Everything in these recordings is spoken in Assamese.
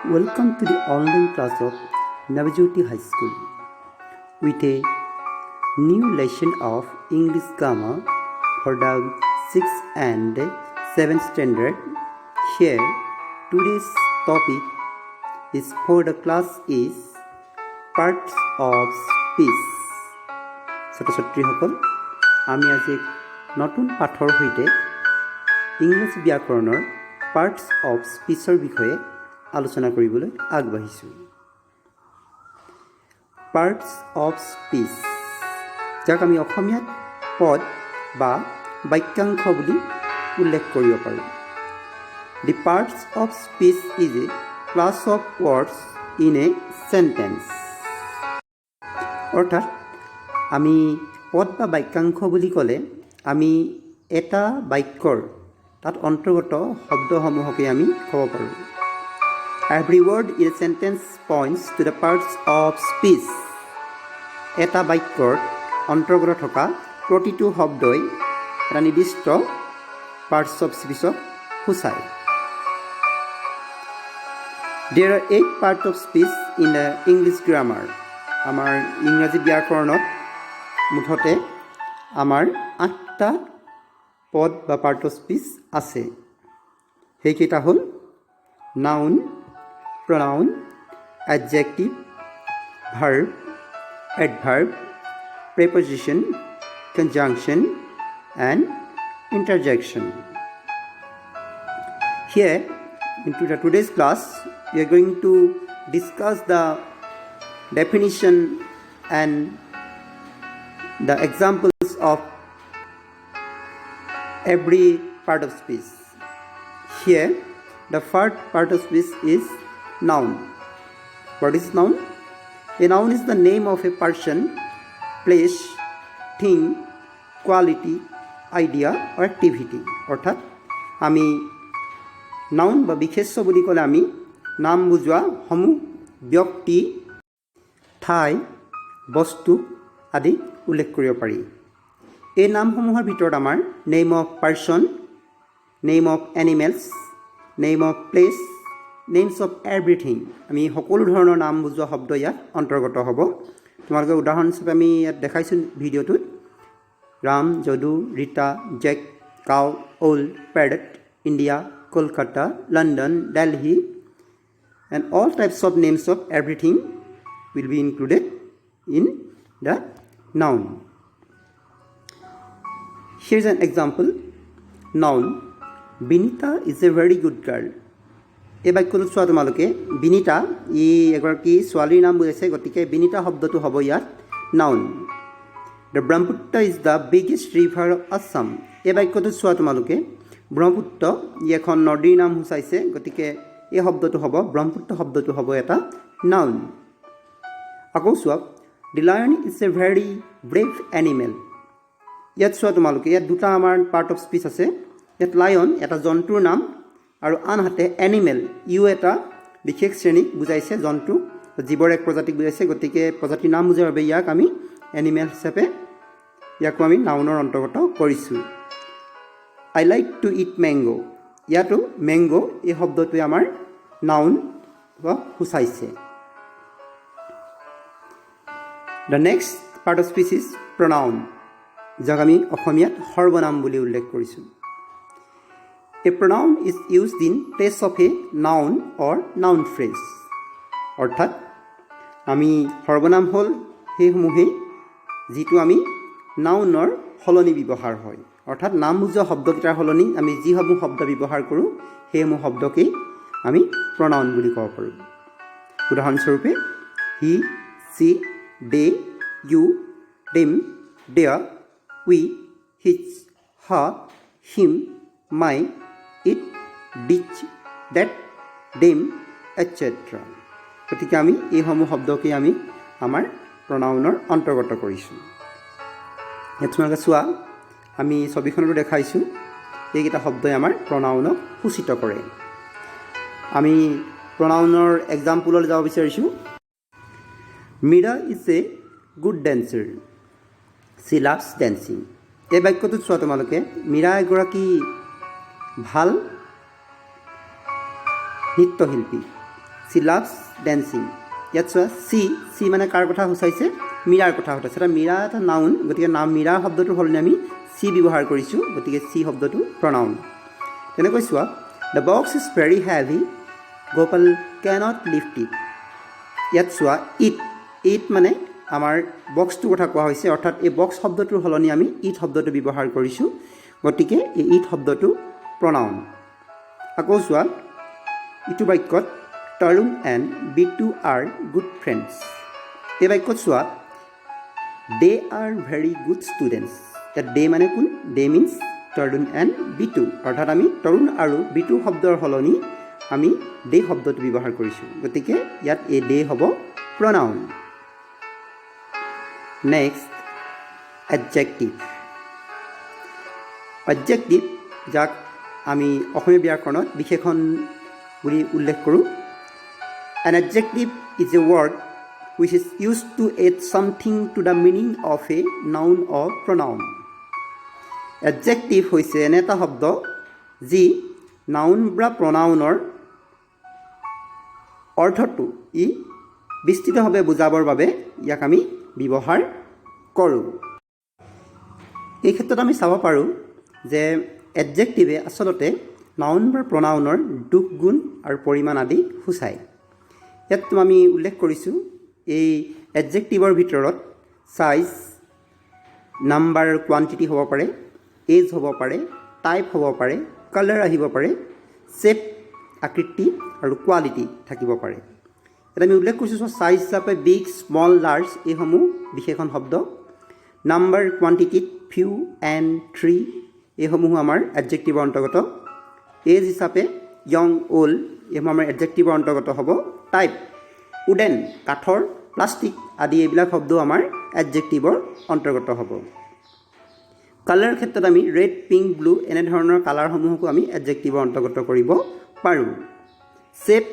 Welcome to the online class of Navajyoti High School with a new lesson of English grammar for the 6th and 7th standard. Here, today's topic is for the class is parts of speech. ছাত্ৰ-ছাত্ৰীসকল আমি আজি নতুন পাঠৰ সৈতে ইংৰাজী ব্যাকৰণৰ পাৰ্টছ অফ স্পীচৰ বিষয়ে আলোচনা কৰিবলৈ আগবাঢ়িছোঁ। পাৰ্টছ অফ স্পীচ যাক আমি অসমীয়াত পদ বা বাক্যাংশ বুলি উল্লেখ কৰিব পাৰোঁ। The parts of speech is a class of words in a sentence. অৰ্থাৎ আমি পদ বা বাক্যাংশ বুলি ক'লে আমি এটা বাক্যৰ তাত অন্তৰ্গত শব্দসমূহকে আমি ক'ব পাৰোঁ। Every word in a sentence points to the parts of speech. এটা বাক্যৰ অন্তৰ্গত থকা প্ৰতিটো শব্দই এটা নিৰ্দিষ্ট parts of speech সূচায়। There are 8 parts of speech in the English grammar. আমাৰ ইংৰাজী ব্যাকৰণত মুঠতে আমাৰ 8টা পদ বা পাৰ্ট অফ স্পীচ আছে। সেইকেইটা হ'ল noun, pronoun, adjective, verb, adverb, preposition, conjunction, and interjection. Here, in today's class, we are going to discuss the definition and the examples of every part of speech. Here, the first part of speech is noun. What is noun? A noun is the name of a person, place, thing, quality, idea or activity. অৰ্থাৎ আমি নাউন বা বিশেষ্য বুলি ক'লে আমি নাম বুজোৱা সমূহ ব্যক্তি, ঠাই, বস্তু আদি উল্লেখ কৰিব পাৰি। এই নামসমূহৰ ভিতৰত আমাৰ name of person, name of animals, name of place, names of everything, আমি সকলো ধৰণৰ নাম বুজোৱা শব্দ ইয়াত অন্তৰ্গত হ'ব। তোমালোকে উদাহৰণ হিচাপে আমি ইয়াত দেখাইছোঁ ভিডিঅ'টোত Ram, Jadu, Rita, Jake, cow, owl, parrot, India, Kolkata, London, Delhi, and all types of names of everything will be included in the noun. Here's an example. Noun. Binita is a very good girl. এই বাক্যটো চোৱা তোমালোকে বিনিতা ই এগৰাকী ছোৱালীৰ নাম বুজাইছে, গতিকে বিনিতা শব্দটো হ'ব ইয়াত noun. The Brahmaputra is the biggest river of Assam. এই বাক্যটো চোৱা তোমালোকে ব্ৰহ্মপুত্ৰ ই এখন নদীৰ নাম সূচাইছে, গতিকে এই শব্দটো হ'ব ব্ৰহ্মপুত্ৰ শব্দটো হ'ব এটা নাউন। আকৌ চোৱা the lion is a very brave animal. ইয়াত চোৱা তোমালোকে ইয়াত দুটা আমাৰ পাৰ্ট অফ স্পীচ আছে। ইয়াত লায়ন এটা জন্তুৰ নাম আৰু আনহাতে এনিমেল ইও এটা বিশেষ শ্ৰেণীক বুজাইছে, জন্তু জীৱৰ এক প্ৰজাতিক বুজাইছে, গতিকে প্ৰজাতিৰ নাম বুজাৰ বাবে ইয়াক আমি এনিমেল হিচাপে ইয়াকো আমি নাউনৰ অন্তৰ্গত কৰিছোঁ। I like to eat mango. ইয়াতো মেংগো এই শব্দটোৱে আমাৰ নাউন সূচাইছে। The next part of speech is pronoun, যাক আমি অসমীয়াত সৰ্বনাম বুলি উল্লেখ কৰিছোঁ। A pronoun is used in place of a noun or noun phrase. অৰ্থাৎ আমি সৰ্বনাম হ'ল সেইসমূহেই যিটো আমি নাউনৰ সলনি ব্যৱহাৰ হয়। অৰ্থাৎ নাম বুজোৱা শব্দকেইটাৰ সলনি আমি যিসমূহ শব্দ ব্যৱহাৰ কৰোঁ সেইসমূহ শব্দকেই আমি প্ৰনাউন বুলি ক'ব পাৰোঁ। উদাহৰণস্বৰূপে he, she, they, you, them, their, we, his, her, him, my, it, this, that, them, etcetera. গতিকে আমি এইসমূহ শব্দকেই আমি আমাৰ প্ৰনাউনৰ অন্তৰ্গত কৰিছোঁ। ইয়াত তোমালোকে চোৱা আমি ছবিখনতো দেখাইছোঁ এইকেইটা শব্দই আমাৰ প্ৰনাউনক সূচিত কৰে। আমি প্ৰনাউনৰ এক্সাম্পললৈ যাব বিচাৰিছোঁ। Mira is a good dancer, she loves dancing. এই বাক্যটোত চোৱা তোমালোকে মীৰা এগৰাকী ভাল নৃত্যশিল্পী, she loves dancing. ইয়াত চোৱা চি মানে কাৰ কথা সূচাইছে মীৰাৰ কথা সূচাইছে এটা মীৰা এটা নাউন গতিকে নাম মীৰা শব্দটোৰ সলনি আমি চি ব্যৱহাৰ কৰিছোঁ গতিকে চি শব্দটো প্ৰনাউন তেনেকৈ চোৱা the box is very heavy Gopal cannot lift it ইয়াত চোৱা it মানে আমাৰ বক্সটোৰ কথা কোৱা হৈছে অৰ্থাৎ এই বক্স শব্দটোৰ সলনি আমি it শব্দটো ব্যৱহাৰ কৰিছোঁ গতিকে এই it শব্দটো প্ৰনাউন আকৌ চোৱা ইটো বাক্যত Tarun and Bitu are good friends. এই বাক্যত চোৱা they are very good students. ইয়াত they মানে কোন they means Tarun and Bitu অৰ্থাৎ আমি তৰুণ আৰু বিটু শব্দৰ সলনি আমি they শব্দটো ব্যৱহাৰ কৰিছোঁ গতিকে ইয়াত এই they হ'ব pronoun. Next adjective. Adjective যাক আমি অসমীয়া ব্যাকৰণত বিশেষণ বুলি উল্লেখ কৰোঁ An adjective is a word which is used to add something to the meaning of a noun or pronoun. Adjective হৈছে এনে এটা শব্দ যি নাউন বা প্ৰনাউনৰ অৰ্থটো ই বিস্তৃতভাৱে বুজাবৰ বাবে ইয়াক আমি ব্যৱহাৰ কৰোঁ এই ক্ষেত্ৰত আমি চাব পাৰোঁ যে adjective আচলতে নাউন বা প্ৰনাউনৰ দুখ গুণ আৰু পৰিমাণ আদি সূচায় ইয়াত আমি উল্লেখ কৰিছোঁ এই এডজেক্টিভৰ ভিতৰত সাইজ নাম্বাৰ কোৱান্টিটি হ'ব পাৰে এজ হ'ব পাৰে টাইপ হ'ব পাৰে কালাৰ আহিব পাৰে শেপ আকৃতি আৰু কোৱালিটি থাকিব পাৰে এটা আমি উল্লেখ কৰিছোঁ সাইজ হিচাপে বিগ স্মল লাৰ্জ এইসমূহ বিশেষণ শব্দ নাম্বাৰ কোৱান্টিটিত ফিউ এণ্ড থ্ৰী এইসমূহ আমাৰ এডজেক্টিভৰ অন্তৰ্গত এজ হিচাপে ইয়ং ওল্ড এইসমূহ আমাৰ এডজেক্টিভৰ অন্তৰ্গত হ'ব টাইপ উডেন কাঠৰ প্লাষ্টিক আদি এইবিলাক শব্দ আমাৰ এডজেক্টিভৰ অন্তৰ্গত হ'ব কালাৰ ক্ষেত্ৰত আমি ৰেড পিংক ব্লু এনে ধৰণৰ কালাৰসমূহকো আমি এডজেক্টিভৰ অন্তৰ্গত কৰিব পাৰোঁ শেপ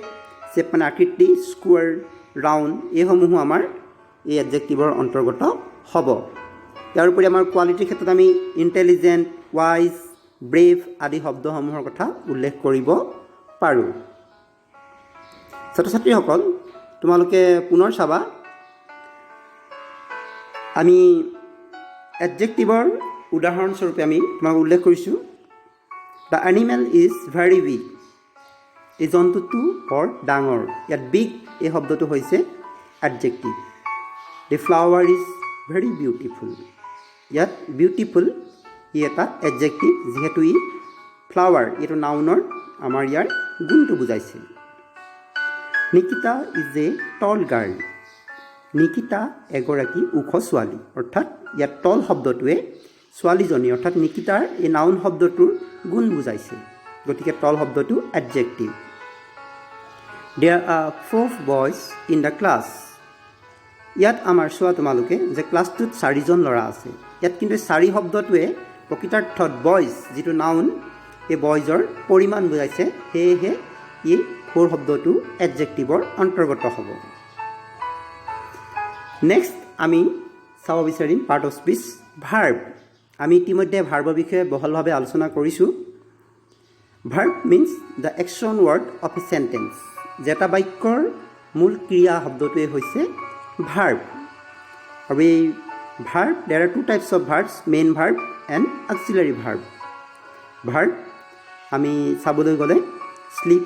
মানে আকৃতি স্কুৱাৰ ৰাউণ্ড এইসমূহো আমাৰ এই এডজেক্টিভৰ অন্তৰ্গত হ'ব ইয়াৰ উপৰি আমাৰ কোৱালিটিৰ ক্ষেত্ৰত আমি ইণ্টেলিজেণ্ট ৱাইজ ব্ৰেভ আদি শব্দসমূহৰ কথা উল্লেখ কৰিব পাৰোঁ ছাত্ৰ ছাত্ৰীসকল তোমালোকে পুনৰ চাবা আমি এডজেক্টিভৰ উদাহৰণস্বৰূপে আমি তোমাক উল্লেখ কৰিছোঁ the animal is very big এই জন্তুটো বৰ ডাঙৰ ইয়াত বিগ এই শব্দটো হৈছে adjective the flower is very beautiful ইয়াত বিউটিফুল ই এটা এডজেক্টিভ যিহেতু ই ফ্লাৱাৰ এইটো নাউনৰ আমাৰ ইয়াৰ গুণটো বুজাইছে Nikita is a tall girl Nikita এগৰাকী ওখ ছোৱালী অৰ্থাৎ ইয়াত টল শব্দটোৱে ছোৱালীজনী অৰ্থাৎ নিকিতাৰ এই নাউন শব্দটোৰ গুণ বুজাইছে গতিকে টল শব্দটো adjective there are 4 boys in the class ইয়াত আমাৰ চোৱা তোমালোকে যে ক্লাছটোত 4জন ল'ৰা আছে ইয়াত কিন্তু 4 শব্দটোৱে প্ৰকৃতাৰ্থত বয়জ যিটো নাউন এই বয়জৰ পৰিমাণ বুজাইছে সেয়েহে ই 4 শব্দটো এডজেক্টিভৰ অন্তৰ্গত হ'ব নেক্সট আমি চাব বিচাৰিম পাৰ্ট অফ স্পীচ ভাৰ্ব আমি ইতিমধ্যে ভাৰ্বৰ বিষয়ে বহলভাৱে আলোচনা কৰিছোঁ verb means the action word of A sentence যে এটা বাক্যৰ মূল ক্ৰিয়া শব্দটোৱে হৈছে ভাৰ্ব আৰু এই ভাৰ্ব দেৰ R 2 types of verbs main verb and auxiliary verb verb আমি চাবলৈ গ'লে স্লিপ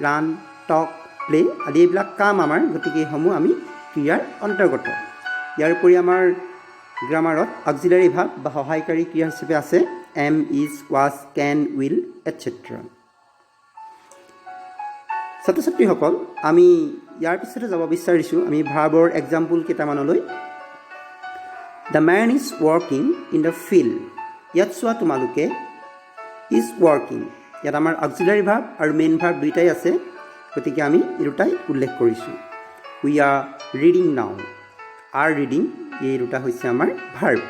ৰান টক প্লে আদি এইবিলাক কাম আমাৰ গতিকে এইসমূহ আমি ক্ৰিয়াৰ অন্তৰ্গত ইয়াৰ উপৰি আমাৰ গ্ৰামাৰত অক্সিলাৰী ভাৰ্ব বা সহায়কাৰী ক্ৰিয়া হিচাপে আছে am is was can will etcetera ছাত্ৰ ছাত্ৰীসকল আমি ইয়াৰ পিছতে যাব বিচাৰিছোঁ আমি ভাৰ্বৰ এক্সাম্পল কেইটামানলৈ the man is working in the field ইয়াত চোৱা তোমালোকে ইজ ৱৰ্কিং ইয়াত আমাৰ অক্সিলাৰী ভাৰ্ব আৰু মেইন ভাৰ্ব দুইটাই আছে গতিকে আমি এই দুটাই উল্লেখ কৰিছোঁ we are reading now are reading এই দুটা হৈছে আমাৰ verb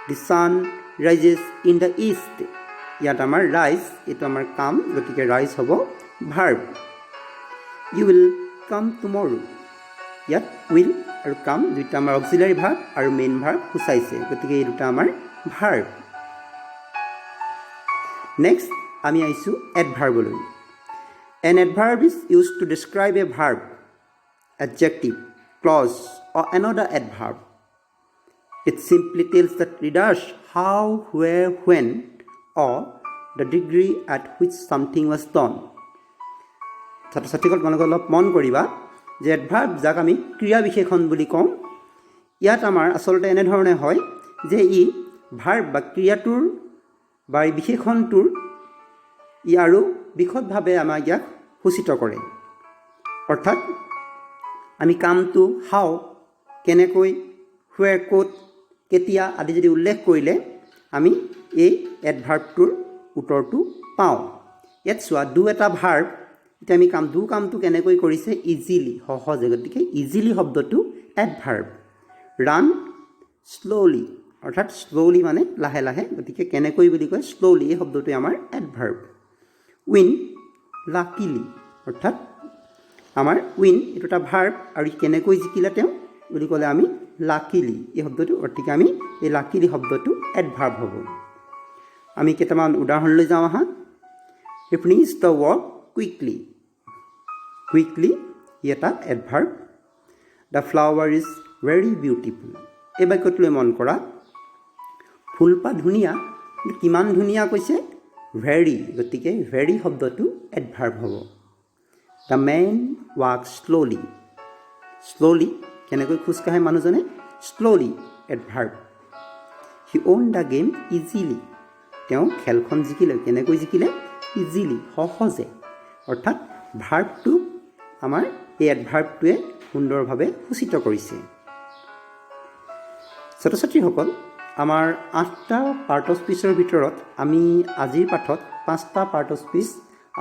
the sun rises in the east ইয়াত আমাৰ ৰাইজ এইটো আমাৰ কাম গতিকে ৰাইজ হ'ব ভাৰ্ব ইউ উইল কাম টুমৰো ইয়াত উইল আৰু কাম দুইটা আমাৰ অক্সিলাৰী ভাৰ্ব আৰু মেইন ভাৰ্ব সূচাইছে গতিকে এই দুটা আমাৰ ভাৰ্ব নেক্সট আমি আহিছোঁ এডভাৰ্বলৈ An adverb is used to describe a verb, adjective, clause, or another adverb. It simply tells the readers how, where, when, or the degree at which something was done. ছাত্ৰ ছাত্ৰীসকল তোমালোকে অলপ মন কৰিবা যে এডভাৰ্ব যাক আমি ক্ৰিয়া বিশেষণ বুলি কওঁ, ইয়াত আমাৰ আচলতে এনেধৰণে হয় যে ই ভাৰ্ব বা ক্ৰিয়াটোৰ বা বিশেষণটোৰ ই আৰু বিশদভাৱে আমাক ইয়াক সূচিত কৰে। অৰ্থাৎ আমি কামটো হাও, কেনেকৈ, হুৱেৰ, ক'ত, কেতিয়া আদি যদি উল্লেখ কৰিলে আমি এই এডভাৰ্বটোৰ উত্তৰটো পাওঁ। ইয়াত চোৱা, ডু এটা ভাৰ্ব, এতিয়া আমি কামটো কেনেকৈ কৰিছে, ইজিলি, সহজে, গতিকে ইজিলি শব্দটো এডভাৰ্ব। ৰান শ্ল'লি, অৰ্থাৎ শ্ল'লি মানে লাহে লাহে, গতিকে কেনেকৈ বুলি কয় শ্ল'লি, এই শব্দটোৱে আমাৰ এডভাৰ্ব। উইন লাকিলি, অৰ্থাৎ আমাৰ উইন এইটো এটা ভাৰ্ব আৰু কেনেকৈ জিকিলে তেওঁ বুলি ক'লে আমি লাকিলি এই শব্দটো, গতিকে আমি এই লাকিলি শব্দটো এডভাৰ্ব হ'ব। আমি কেইটামান উদাহৰণলৈ যাওঁ আহা। He finish the work quickly, quickly ই এটা adverb. The flower is very beautiful, এই বাক্যটোলৈ মন কৰা। ফুলপাহ ধুনীয়া, কিমান ধুনীয়া কৈছে, ভেৰি, গতিকে ভেৰি শব্দটো এডভাৰ্ব হ'ব। The man walk slowly, slowly কেনেকৈ খোজকাঢ়ে মানুহজনে, slowly adverb. He won the game easily, তেওঁ খেলখন জিকিলে, কেনেকৈ জিকিলে, ইজিলি সহজে, অৰ্থাৎ ভাৰ্বটো আমাৰ এই এডভাৰ্বটোৱে সুন্দৰভাৱে সূচিত কৰিছে। ছাত্ৰ ছাত্ৰীসকল, আমাৰ 8টা পাৰ্ট অফ স্পীচৰ ভিতৰত আমি আজিৰ পাঠত 5টা পাৰ্ট অফ স্পীচ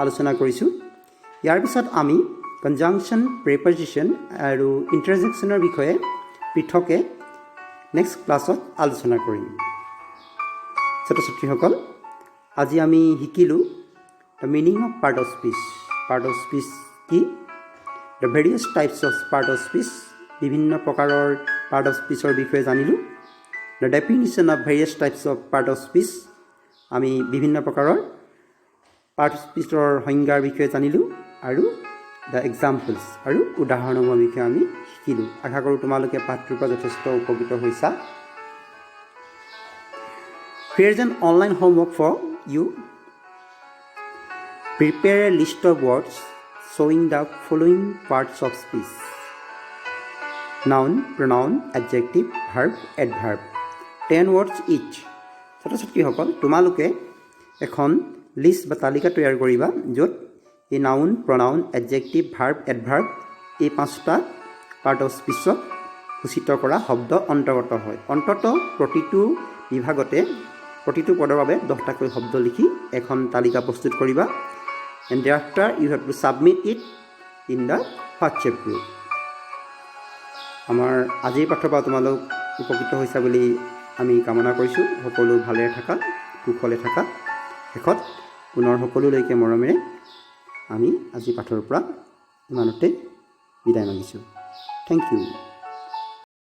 আলোচনা কৰিছোঁ। ইয়াৰ পিছত আমি কনজাংশ্যন, প্ৰিপজিশ্যন আৰু ইণ্টাৰজেকশ্যনৰ বিষয়ে পৃথকে নেক্সট ক্লাছত আলোচনা কৰিম। ছাত্ৰ ছাত্ৰীসকল, আজি আমি শিকিলোঁ the meaning of part of speech. Part of speech কি, the various types of part of speech, বিভিন্ন প্ৰকাৰৰ পাৰ্ট অফ স্পীচৰ বিষয়ে জানিলোঁ। The definition of various types of part of speech, আমি বিভিন্ন প্ৰকাৰৰ পাৰ্ট অফ স্পীচৰ সংজ্ঞাৰ বিষয়ে জানিলোঁ আৰু দ্য এক্সাম্পলছ আৰু উদাহৰণসমূহৰ বিষয়ে আমি শিকিলোঁ। আশা কৰোঁ তোমালোকে পাঠটোৰ পৰা যথেষ্ট উপকৃত হৈছা। Here is an online homework for you. Prepare a list of words showing the following parts of speech: noun, pronoun, adjective, verb, adverb. 10 words each. ছাত্ৰ ছাত্ৰীসকল, তোমালোকে এখন লিষ্ট বা তালিকা তৈয়াৰ কৰিবা য'ত এই নাউন, প্ৰনাউন, এডজেক্টিভ, ভাৰ্ব, এডভাৰ্ব এই 5টা পাৰ্ট অফ স্পীচত সূচিত কৰা শব্দ অন্তৰ্গত হয়। অন্ততঃ প্ৰতিটো বিভাগতে প্ৰতিটো পদৰ বাবে 10টাকৈ শব্দ লিখি এখন তালিকা প্ৰস্তুত কৰিবা। And thereafter you have to submit it in the WhatsApp group. আমাৰ আজিৰ পাঠৰ পৰা তোমালোক উপকৃত হৈছা বুলি আমি কামনা কৰিছোঁ। সকলো ভালে থাকা, কুশলে থাকা। শেষত পুনৰ সকলোলৈকে মৰমেৰে আমি আজি পাঠৰ পৰা ইমানতে বিদায় মাগিছোঁ। Thank U.